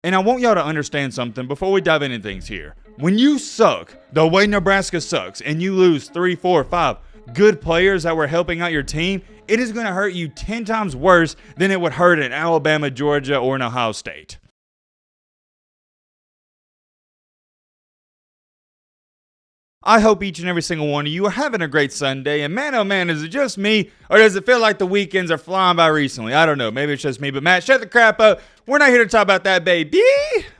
And I want y'all to understand something before we dive into things here. When you suck the way Nebraska sucks and you lose 3, 4, 5 good players that were helping out your team, it is going to hurt you 10 times worse than it would hurt in Alabama, Georgia, or in Ohio State. I hope each and every single one of you are having a great Sunday, and man, oh man, is it just me, or does it feel like the weekends are flying by recently? I don't know, maybe it's just me, but Matt, shut the crap up. We're not here to talk about that, baby.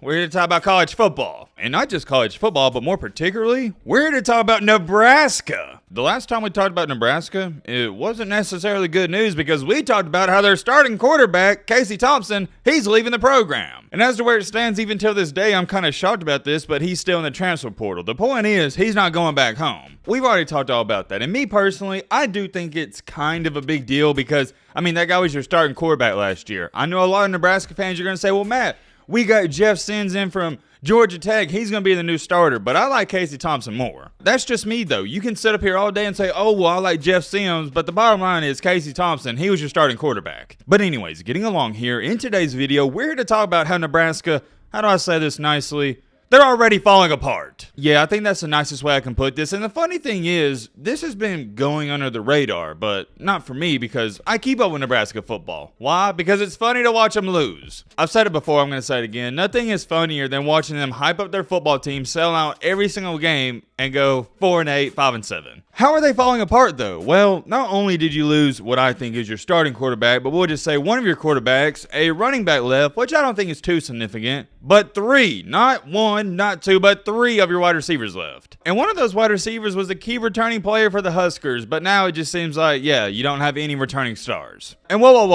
We're here to talk about college football. And not just college football, but more particularly, we're here to talk about Nebraska. The last time we talked about Nebraska, it wasn't necessarily good news because we talked about how their starting quarterback, Casey Thompson, he's leaving the program. And as to where it stands even till this day, I'm kind of shocked about this, but he's still in the transfer portal. The point is, he's not going back home. We've already talked all about that. And me personally, I do think it's kind of a big deal because, I mean, that guy was your starting quarterback last year. I know a lot of Nebraska fans are going to say, well, Matt, we got Jeff Sims in from Georgia Tech. He's going to be the new starter, but I like Casey Thompson more. That's just me, though. You can sit up here all day and say, oh, well, I like Jeff Sims, but the bottom line is Casey Thompson, he was your starting quarterback. But anyways, getting along here, in today's video, we're here to talk about how Nebraska, how do I say this nicely? They're already falling apart. Yeah, I think that's the nicest way I can put this. And the funny thing is, this has been going under the radar, but not for me because I keep up with Nebraska football. Why? Because it's funny to watch them lose. I've said it before, I'm going to say it again. Nothing is funnier than watching them hype up their football team, sell out every single game, and go 4-8, 5-7. How are they falling apart though? Well, not only did you lose what I think is your starting quarterback, but we'll just say one of your quarterbacks, a running back left, which I don't think is too significant, but 3, not 1, not 2, but 3 of your wide receivers left. And one of those wide receivers was the key returning player for the Huskers, but now it just seems like, yeah, you don't have any returning stars. And whoa,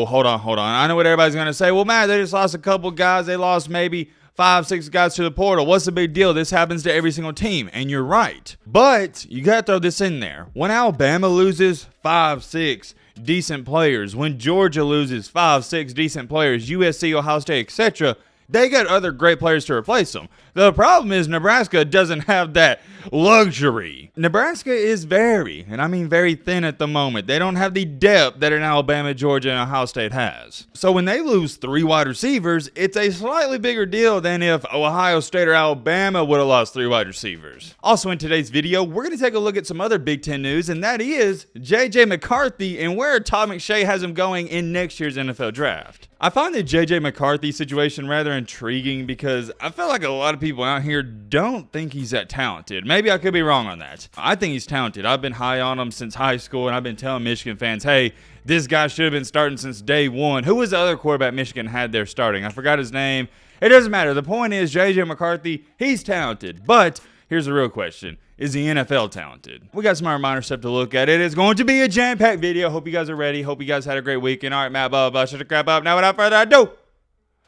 hold on. I know what everybody's going to say. Well, Matt, they just lost a couple guys. They lost maybe 5, 6 guys to the portal. What's the big deal? This happens to every single team, and you're right. But you got to throw this in there. When Alabama loses 5, 6 decent players, when Georgia loses 5, 6 decent players, USC, Ohio State, etc., they got other great players to replace them. The problem is Nebraska doesn't have that luxury. Nebraska is very, and I mean very thin at the moment. They don't have the depth that an Alabama, Georgia, and Ohio State has. So when they lose 3 wide receivers, it's a slightly bigger deal than if Ohio State or Alabama would have lost 3 wide receivers. Also in today's video, we're going to take a look at some other Big Ten news, and that is J.J. McCarthy and where Todd McShay has him going in next year's NFL draft. I find the J.J. McCarthy situation rather intriguing because I feel like a lot of people out here don't think he's that talented. Maybe I could be wrong on that. I think he's talented. I've been high on him since high school, and I've been telling Michigan fans, hey, this guy should have been starting since day one. Who was the other quarterback Michigan had there starting? I forgot his name. It doesn't matter. The point is J.J. McCarthy, he's talented. But here's the real question. Is the NFL talented? We got some reminder stuff to look at. It is going to be a jam-packed video. Hope you guys are ready. Hope you guys had a great weekend. All right, Matt, blah, shut the crap up. Now, without further ado,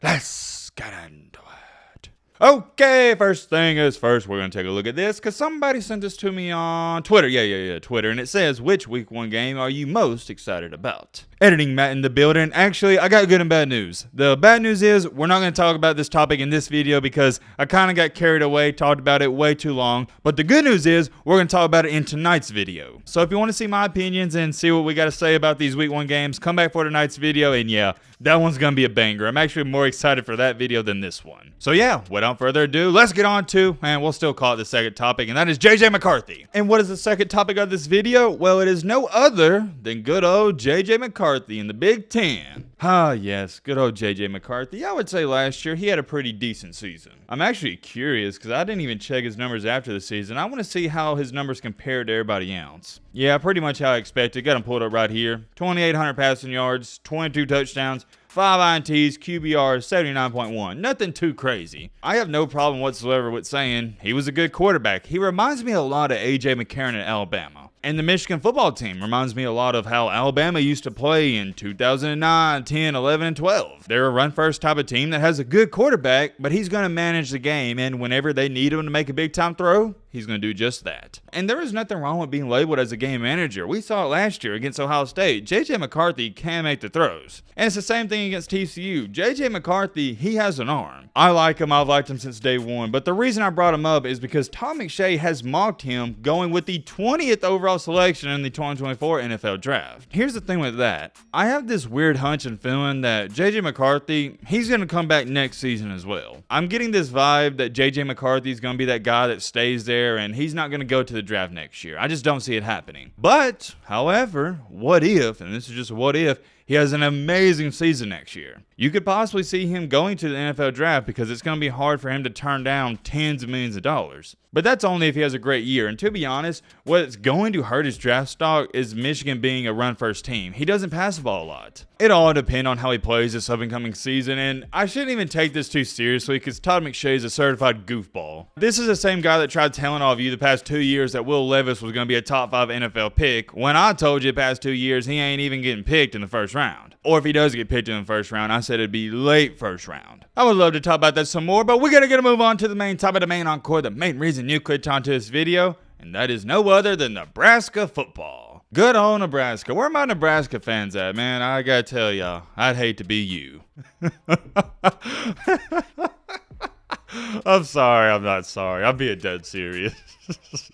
let's get into it. Okay, first thing is first, we're going to take a look at this because somebody sent this to me on Twitter. Yeah, Twitter. And it says, which week 1 game are you most excited about? Editing Matt in the building. Actually, I got good and bad news. The bad news is we're not going to talk about this topic in this video because I kind of got carried away, talked about it way too long. But the good news is we're going to talk about it in tonight's video. So if you want to see my opinions and see what we got to say about these week 1 games, come back for tonight's video. And yeah, that one's going to be a banger. I'm actually more excited for that video than this one. So yeah, without further ado, let's get on to, and we'll still call it the second topic, and that is J.J. McCarthy. And what is the second topic of this video? Well, it is no other than good old J.J. McCarthy in the Big Ten. Ah, yes, good old J.J. McCarthy. I would say last year he had a pretty decent season. I'm actually curious because I didn't even check his numbers after the season. I want to see how his numbers compare to everybody else. Yeah, pretty much how I expected. Got him pulled up right here. 2,800 passing yards, 22 touchdowns, 5 INTs, QBR 79.1. Nothing too crazy. I have no problem whatsoever with saying he was a good quarterback. He reminds me a lot of A.J. McCarron at Alabama. And the Michigan football team reminds me a lot of how Alabama used to play in 2009, 10, 11, and 12. They're a run-first type of team that has a good quarterback, but he's going to manage the game, and whenever they need him to make a big-time throw, he's going to do just that. And there is nothing wrong with being labeled as a game manager. We saw it last year against Ohio State. J.J. McCarthy can make the throws. And it's the same thing against TCU. J.J. McCarthy, he has an arm. I like him. I've liked him since day one. But the reason I brought him up is because Tom McShay has mocked him going with the 20th overall selection in the 2024 NFL Draft. Here's the thing with that. I have this weird hunch and feeling that J.J. McCarthy, he's going to come back next season as well. I'm getting this vibe that J.J. McCarthy is going to be that guy that stays there and he's not going to go to the draft next year. I just don't see it happening. But, however, what if, and this is just a what if, he has an amazing season next year. You could possibly see him going to the NFL draft because it's going to be hard for him to turn down tens of millions of dollars. But that's only if he has a great year. And to be honest, what's going to hurt his draft stock is Michigan being a run-first team. He doesn't pass the ball a lot. It all depends on how he plays this upcoming season. And I shouldn't even take this too seriously because Todd McShay is a certified goofball. This is the same guy that tried telling all of you the past 2 years that Will Levis was going to be a top 5 NFL pick when I told you the past 2 years he ain't even getting picked in the first round. Or if he does get picked in the first round, I said it'd be late first round. I would love to talk about that some more, but we're going to move on to the main topic, the main encore, the main reason you clicked onto this video, and that is no other than Nebraska football. Good old Nebraska. Where are my Nebraska fans at, man? I got to tell y'all, I'd hate to be you. I'm sorry, I'm not sorry. I'm being dead serious.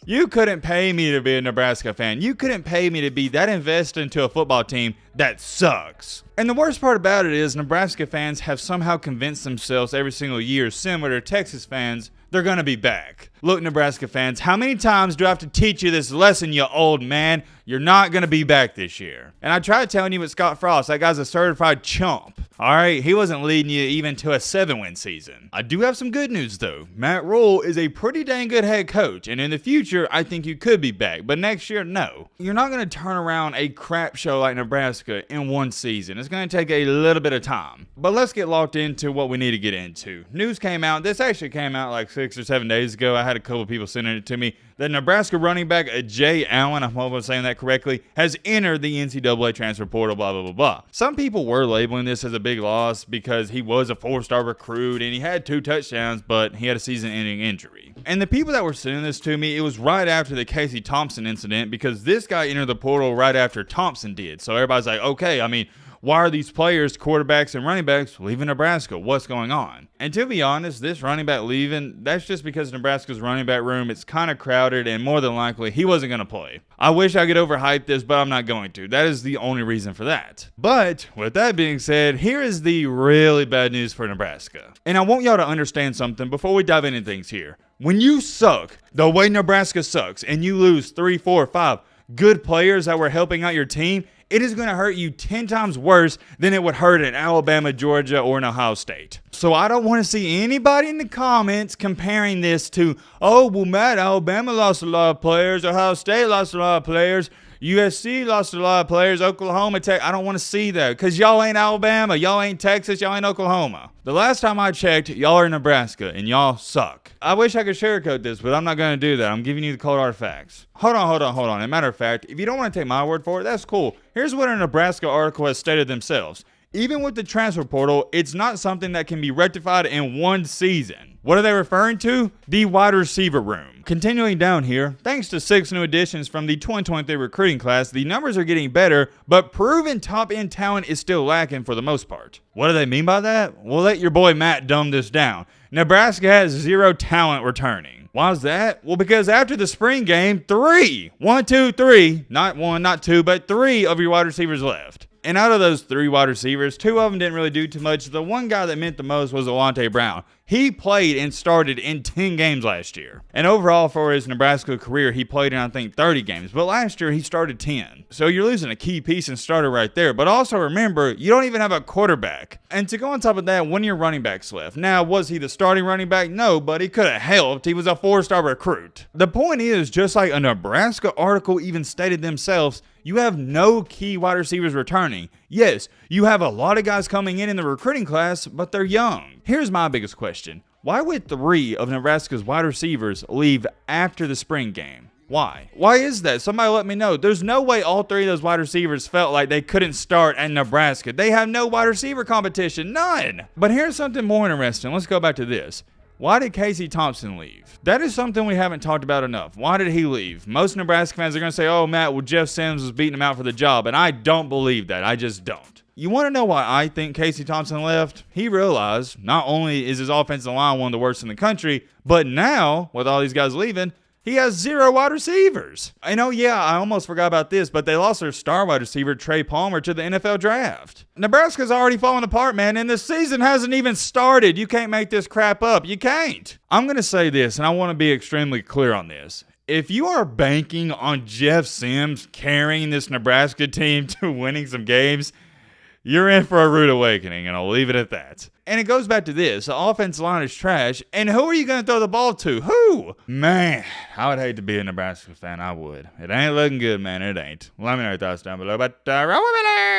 You couldn't pay me to be a Nebraska fan. You couldn't pay me to be that invested into a football team that sucks. And the worst part about it is Nebraska fans have somehow convinced themselves every single year, similar to Texas fans, they're going to be back. Look, Nebraska fans, how many times do I have to teach you this lesson, you old man? You're not going to be back this year. And I tried telling you with Scott Frost, that guy's a certified chump. All right, he wasn't leading you even to a 7-win season. I do have some good news, though. Matt Rule is a pretty dang good head coach, and in the future, I think you could be back. But next year, no. You're not going to turn around a crap show like Nebraska in one season. It's going to take a little bit of time. But let's get locked into what we need to get into. News came out. This actually came out like 6 or 7 days ago. I had a couple people sending it to me. The Nebraska running back Jay Allen, I hope I'm saying that correctly, has entered the NCAA transfer portal, blah, blah, blah, blah. Some people were labeling this as a big loss because he was a 4-star recruit and he had 2 touchdowns, but he had a season-ending injury. And the people that were sending this to me, it was right after the Casey Thompson incident because this guy entered the portal right after Thompson did. So everybody's like, okay, I mean, why are these players, quarterbacks and running backs, leaving Nebraska? What's going on? And to be honest, this running back leaving, that's just because Nebraska's running back room, it's kind of crowded and more than likely he wasn't going to play. I wish I could overhype this, but I'm not going to. That is the only reason for that. But with that being said, here is the really bad news for Nebraska. And I want y'all to understand something before we dive into things here. When you suck the way Nebraska sucks and you lose 3, 4, 5 good players that were helping out your team, it is going to hurt you 10 times worse than it would hurt in Alabama, Georgia, or in Ohio State. So I don't want to see anybody in the comments comparing this to, oh, well, Matt, Alabama lost a lot of players, Ohio State lost a lot of players, USC lost a lot of players, Oklahoma, I don't want to see that because y'all ain't Alabama, y'all ain't Texas, y'all ain't Oklahoma. The last time I checked, y'all are Nebraska and y'all suck. I wish I could sugarcoat this, but I'm not going to do that. I'm giving you the cold hard facts. Hold on. As a matter of fact, if you don't want to take my word for it, that's cool. Here's what a Nebraska article has stated themselves. Even with the transfer portal, it's not something that can be rectified in one season. What are they referring to? The wide receiver room. Continuing down here, thanks to 6 new additions from the 2023 recruiting class, the numbers are getting better, but proven top-end talent is still lacking for the most part. What do they mean by that? Well, let your boy Matt dumb this down. Nebraska has 0 talent returning. Why is that? Well, because after the spring game, 3, not 1, not 2, but 3 of your wide receivers left. And out of those 3 wide receivers, 2 of them didn't really do too much. The one guy that meant the most was Alante Brown. He played and started in 10 games last year. And overall for his Nebraska career, he played in, I think, 30 games. But last year, he started 10. So you're losing a key piece and starter right there. But also remember, you don't even have a quarterback. And to go on top of that, one of your running backs left. Now, was he the starting running back? No, but he could have helped. He was a 4-star recruit. The point is, just like a Nebraska article even stated themselves, you have no key wide receivers returning. Yes, you have a lot of guys coming in the recruiting class, but they're young. Here's my biggest question. Why would 3 of Nebraska's wide receivers leave after the spring game? Why? Why is that? Somebody let me know. There's no way all 3 of those wide receivers felt like they couldn't start at Nebraska. They have no wide receiver competition. None. But here's something more interesting. Let's go back to this. Why did Casey Thompson leave? That is something we haven't talked about enough. Why did he leave? Most Nebraska fans are going to say, oh, Matt, well, Jeff Sims was beating him out for the job. And I don't believe that. I just don't. You want to know why I think Casey Thompson left? He realized not only is his offensive line one of the worst in the country, but now, with all these guys leaving, he has 0 wide receivers. And oh yeah, I almost forgot about this, but they lost their star wide receiver, Trey Palmer, to the NFL draft. Nebraska's already falling apart, man, and the season hasn't even started. You can't make this crap up. You can't. I'm going to say this, and I want to be extremely clear on this. If you are banking on Jeff Sims carrying this Nebraska team to winning some games, you're in for a rude awakening, and I'll leave it at that. And it goes back to this. The offensive line is trash, and who are you going to throw the ball to? Who? Man, I would hate to be a Nebraska fan. I would. It ain't looking good, man. It ain't. Let me know your thoughts down below, but roll with it.